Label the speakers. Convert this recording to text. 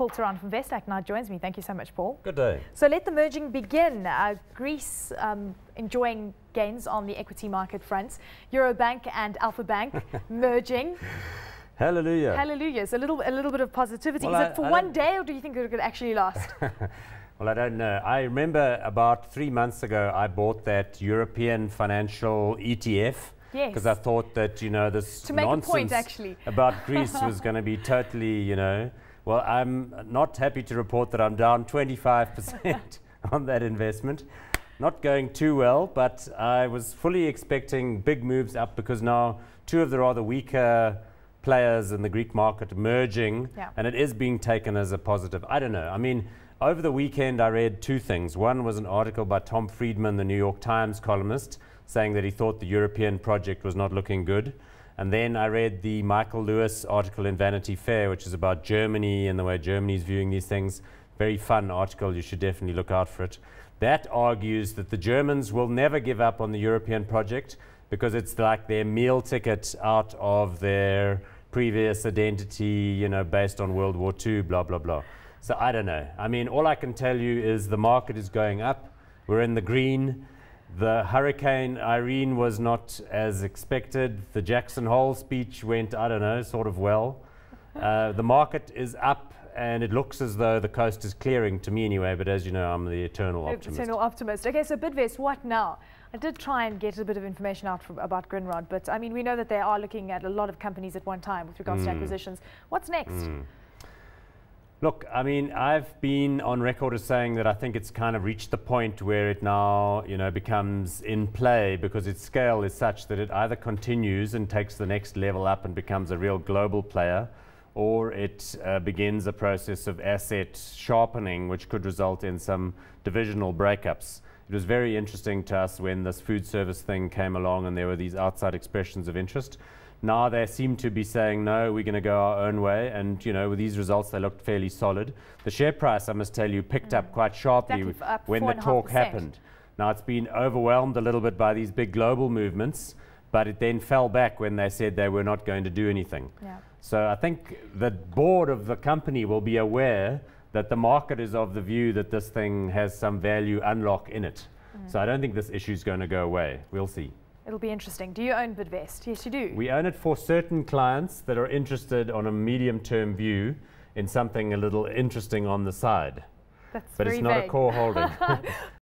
Speaker 1: Paul Theron from Investec now joins me. Thank you so much, Paul.
Speaker 2: Good day.
Speaker 1: So let the merging begin. Greece enjoying gains on the equity market fronts. Eurobank and Alpha Bank merging.
Speaker 2: Hallelujah.
Speaker 1: Hallelujah. So a little bit of positivity.
Speaker 2: Well,
Speaker 1: Is it for one day, or do you think it could actually last?
Speaker 2: Well, I don't know. I remember about 3 months ago, I bought that European financial ETF.
Speaker 1: Yes.
Speaker 2: Because I thought that, you know, this
Speaker 1: to make
Speaker 2: nonsense
Speaker 1: a point, actually.
Speaker 2: about Greece was going to be totally, you know. Well, I'm not happy to report that I'm down 25% on that investment. Not going too well, but I was fully expecting big moves up because now two of the rather weaker players in the Greek market merging, and it is being taken as a positive. I don't know. I mean, over the weekend I read two things. One was an article by Tom Friedman, the New York Times columnist, saying that he thought the European project was not looking good. And then I read the Michael Lewis article in Vanity Fair, which is about Germany and the way Germany is viewing these things. Very fun article. You should definitely look out for it. That argues that the Germans will never give up on the European project because it's like their meal ticket out of their previous identity, you know, based on World War II, blah, blah, blah. So I don't know. I mean, all I can tell you is the market is going up. We're in the green. The Hurricane Irene was not as expected. The Jackson Hole speech went, I don't know, sort of well. The market is up, and it looks as though the coast is clearing, to me anyway, but as you know, I'm the eternal optimist.
Speaker 1: Eternal optimist. Okay, so Bidvest, what now? I did try and get a bit of information out about Grindrod, but I mean, we know that they are looking at a lot of companies at one time with regards to acquisitions. What's next?
Speaker 2: Look, I mean, I've been on record as saying that I think it's kind of reached the point where it now, you know, becomes in play because its scale is such that it either continues and takes the next level up and becomes a real global player, or it begins a process of asset sharpening, which could result in some divisional breakups. It was very interesting to us when this food service thing came along and there were these outside expressions of interest. Now they seem to be saying, no, we're going to go our own way. And, you know, with these results, they looked fairly solid. The share price, I must tell you, picked up quite sharply when the talk happened. Now, it's been overwhelmed a little bit by these big global movements, but it then fell back when they said they were not going to do anything. So I think the board of the company will be aware that the market is of the view that this thing has some value unlock in it. So I don't think this issue is going to go away. We'll see.
Speaker 1: It'll be interesting. Do you own Bidvest? Yes, you do.
Speaker 2: We own it for certain clients that are interested on a medium-term view in something a little interesting on the side.
Speaker 1: That's
Speaker 2: but
Speaker 1: very
Speaker 2: it's not
Speaker 1: vague.
Speaker 2: a core holding.